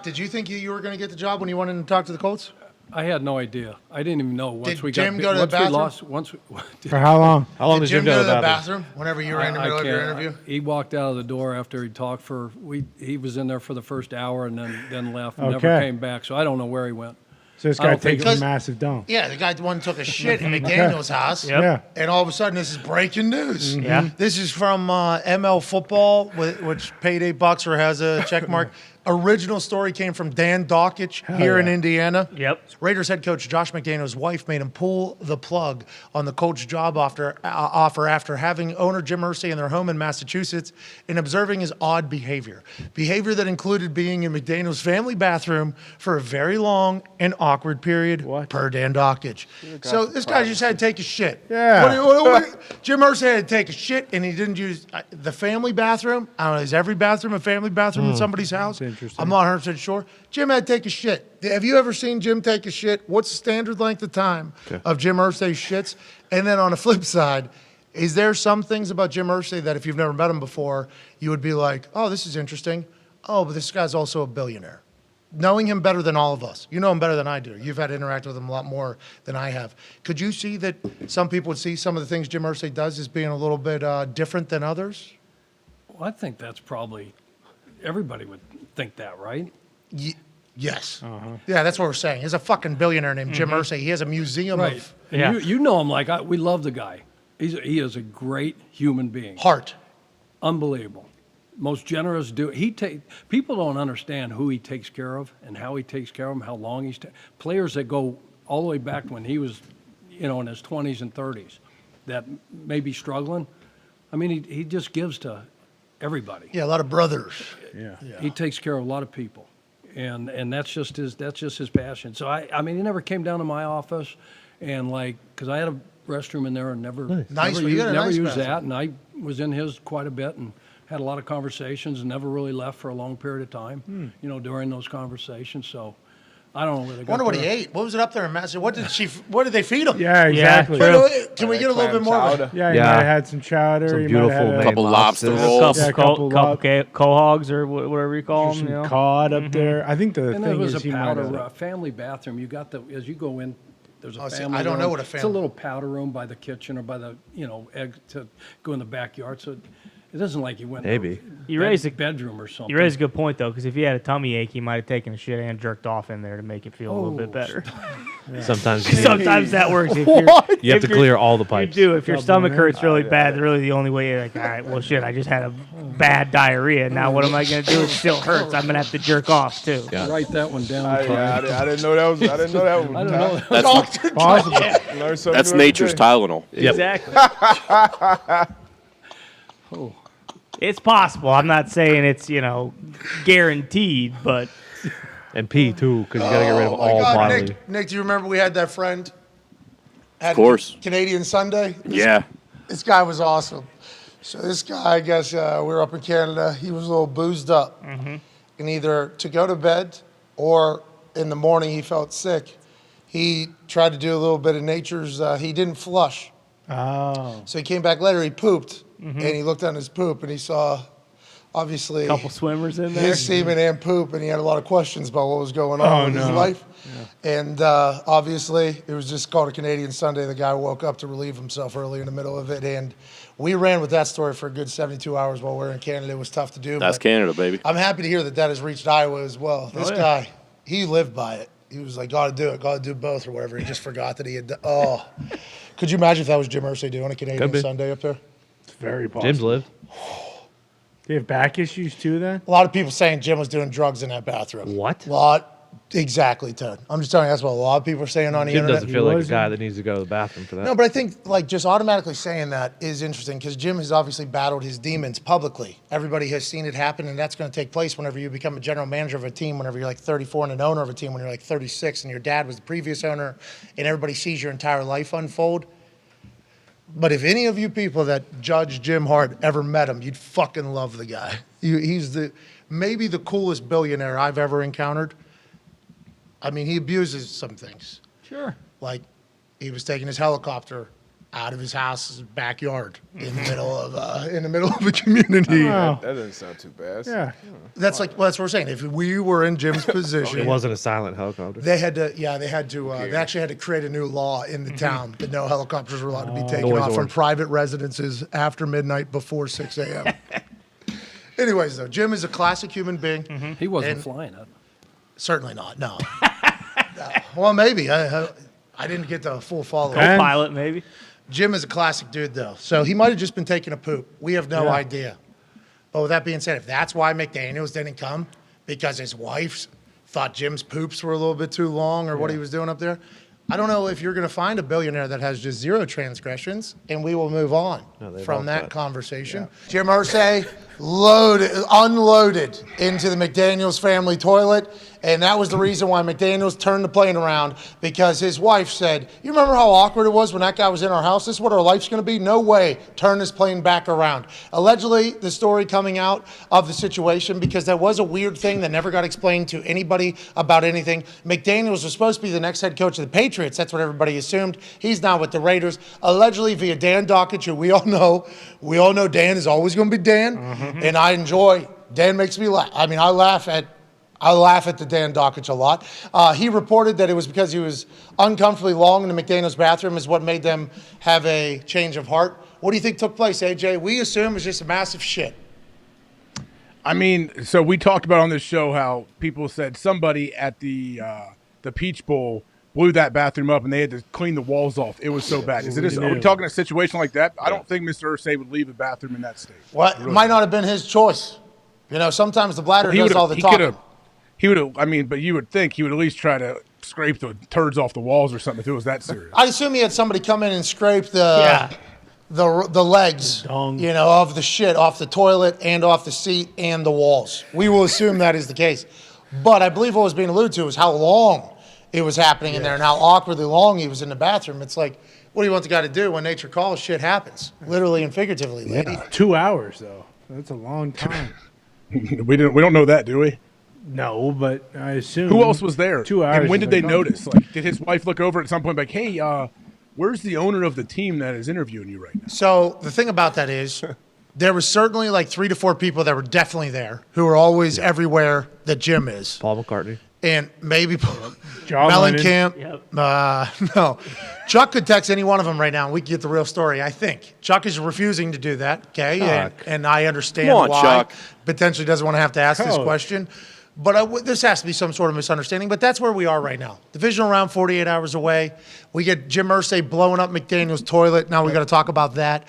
did you think you were going to get the job when you went in and talked to the Colts? I had no idea. I didn't even know. Once Did we Jim got, go to the once bathroom? we lost, once we, For how long? How long Did does Jim Jim go to the bathroom? bathroom whenever you were in the middle of your interview? He walked out of the door after he talked for. He was in there for the first hour and then left and never came back. So I don't know where he went. So this I guy don't think- takes a massive dump. Yeah, the guy one took a shit in McDaniels' house. Yep. Yeah. And all of a sudden, this is breaking news. Yeah. This is from ML Football, which paid $8 or has a check mark. Original story came from Dan Dockich here in Indiana. Yep. Raiders head coach Josh McDaniels' wife made him pull the plug on the coach job offer after having owner Jim Irsay in their home in Massachusetts and observing his odd behavior. Behavior that included being in McDaniels' family bathroom for a very long and awkward period, per Dan Dockich. So this guy just had to take a shit. Yeah. Jim Irsay had to take a shit, and he didn't use the family bathroom. I don't know, is every bathroom a family bathroom in somebody's house? Interesting. I'm not 100% sure. Jim had to take a shit. Have you ever seen Jim take a shit? What's the standard length of time of Jim Irsay's shits? And then on the flip side, is there some things about Jim Irsay that if you've never met him before, you would be like, oh, this is interesting. Oh, but this guy's also a billionaire. Knowing him better than all of us. You know him better than I do. You've had to interact with him a lot more than I have. Could you see that some people would see some of the things Jim Irsay does as being a little bit different than others? Well, I think that's probably everybody would think that, right? Yes. Yeah, that's what we're saying. He's a fucking billionaire named Jim Irsay. He has a museum Right. of And you know him like we love the guy. He is a great human being. heart. Unbelievable. Most generous people don't understand who he takes care of and how he takes care of them, how long players that go all the way back when he was, in his 20s and 30s that may be struggling. I mean, he just gives to everybody. Yeah, a lot of brothers. Yeah. He takes care of a lot of people. And that's just his passion. So I mean, he never came down to my office and because I had a restroom in there and never Nice. never, Well, you got a never nice used bathroom. that. And I was in his quite a bit and had a lot of conversations and never really left for a long period of time, during those conversations. So I don't know where they got Wonder what he their- ate. What was it up there in Mass? What did they feed him? Yeah, exactly. true. Can we get a little bit more of it? Yeah, he Yeah. might have had some chowder. Some he might have beautiful had couple lobster lobsters. rolls. Yeah, a couple cohogs or whatever you call some them. cod up there. I think the And there thing was is a he might powder have. family bathroom. You got as you go in, there's a Oh, see, family I don't know room. what a It's a family- little powder room by the kitchen or by the, egg to go in the backyard. So it isn't like you went Maybe. You raised a bedroom or something. You raised a good point though, because if he had a tummy ache, he might have taken a shit and jerked off in there to make it feel a little bit better. Sometimes you, Sometimes that works. If you have to clear all the You pipes. do. If your stomach man. hurts really bad, really the only way you're like, all right, well, shit, I just had a bad diarrhea. Now what am I going to do? It still hurts. I'm going to have to jerk off too. Yeah. Write that one down. I Ty. didn't know that was. I didn't know that was. I don't know. That's, Possible. Learn something that's new every nature's day. Tylenol. Exactly. It's possible. I'm not saying it's, guaranteed, but And pee, too, because you got to get rid of all bodily. Nick, do you remember we had that friend? Of course. Canadian Sunday? Yeah. This guy was awesome. So this guy, I guess, we were up in Canada. He was a little boozed up. And either to go to bed or in the morning he felt sick. He tried to do a little bit of nature's, he didn't flush. Oh. So he came back later, he pooped. And he looked on his poop and he saw, obviously, a couple swimmers in there. his semen and poop, and he had a lot of questions about what was going on in his life. And obviously, it was just called a Canadian Sunday. The guy woke up to relieve himself early in the middle of it. And we ran with that story for a good 72 hours while we were in Canada. It was tough to do. That's but Canada, baby. I'm happy to hear that has reached Iowa as well. This guy, he lived by it. He was like, got to do both or whatever. He just forgot that he had, Could you imagine if that was Jim Irsay doing a Canadian be. Sunday up there? It's very possible. Jim's lived. Do you have back issues too then? A lot of people saying Jim was doing drugs in that bathroom. What? A lot. Exactly, Ted. I'm just telling you, that's what a lot of people are saying on the Jim internet. doesn't feel like a wasn't- guy that needs to go to the bathroom for that. No, but I think just automatically saying that is interesting because Jim has obviously battled his demons publicly. Everybody has seen it happen, and that's going to take place whenever you become a general manager of a team, whenever you're like 34 and an owner of a team, when you're like 36 and your dad was the previous owner, and everybody sees your entire life unfold. But if any of you people that judge Jim Hart ever met him, you'd fucking love the guy. He's maybe the coolest billionaire I've ever encountered. I mean, he abuses some things. Sure. Like he was taking his helicopter out of his house's backyard in the middle of a community. That doesn't sound too bad. Yeah. That's like, well, that's what we're saying. If we were in Jim's position, It wasn't a silent helicopter. they actually had to create a new law in the town that no helicopters were allowed to be taken Noise off from ordinance. private residences after midnight before 6 a.m. Anyways, though, Jim is a classic human being. He wasn't And- flying it. Certainly not. No. No. Well, maybe. I didn't get the full follow. Okay. Pilot, maybe. Jim is a classic dude, though. So he might have just been taking a poop. We have no Yeah. idea. But with that being said, if that's why McDaniels didn't come, because his wife thought Jim's poops were a little bit too long or what he was doing up there, I don't know if you're going to find a billionaire that has just 0 transgressions, and we will move on they've from all that got- conversation. Jim Irsay unloaded into the McDaniels family toilet, and that was the reason why McDaniels turned the plane around, because his wife said, "You remember how awkward it was when that guy was in our house? This is what our life's going to be? No way. Turn this plane back around." Allegedly, the story coming out of the situation, because there was a weird thing that never got explained to anybody about anything. McDaniels was supposed to be the next head coach of the Patriots. That's what everybody assumed. He's now with the Raiders. Allegedly via Dan Dockich, who we all know Dan is always going to be Dan, and I enjoy. Dan makes me laugh. I mean, I laugh at the Dan Dockich a lot. He reported that it was because he was uncomfortably long in the McDaniels bathroom is what made them have a change of heart. What do you think took place, AJ? We assume it was just a massive shit. I mean, so we talked about on this show how people said somebody at the Peach Bowl blew that bathroom up and they had to clean the walls off. It was so bad. Are we talking a situation like that? I don't think Mr. Irsay would leave a bathroom in that state. What might not have been his choice. You know, sometimes the bladder does all the talking. He would have. I mean, but you would think he would at least try to scrape the turds off the walls or something if it was that serious. I assume he had somebody come in and scrape the legs, dung. you know, of the shit off the toilet and off the seat and the walls. We will assume that is the case. But I believe what was being alluded to was how long it was happening in there and how awkwardly long he was in the bathroom. It's like, what do you want the guy to do when nature calls? Shit happens, literally and figuratively, lady. 2 hours though. That's a long time. We don't know that, do we? No, but I assume. Who else was there? 2 hours. And when is did they like, notice? Like, did his wife look over at some point like, hey, where's the owner of the team that is interviewing you right now? So the thing about that is, there was certainly like 3 to 4 people that were definitely there who were always everywhere that Jim is. Paul McCartney. And maybe John Mellencamp. Yep. No. Chuck could text any one of them right now and we could get the real story, I think. Chuck is refusing to do that, okay? And I understand Come on, why. Chuck. Potentially doesn't want to have to ask this Coach. question. But this has to be some sort of misunderstanding. But that's where we are right now. Divisional round 48 hours away. We get Jim Irsay blowing up McDaniels' toilet. Now we got to talk about that.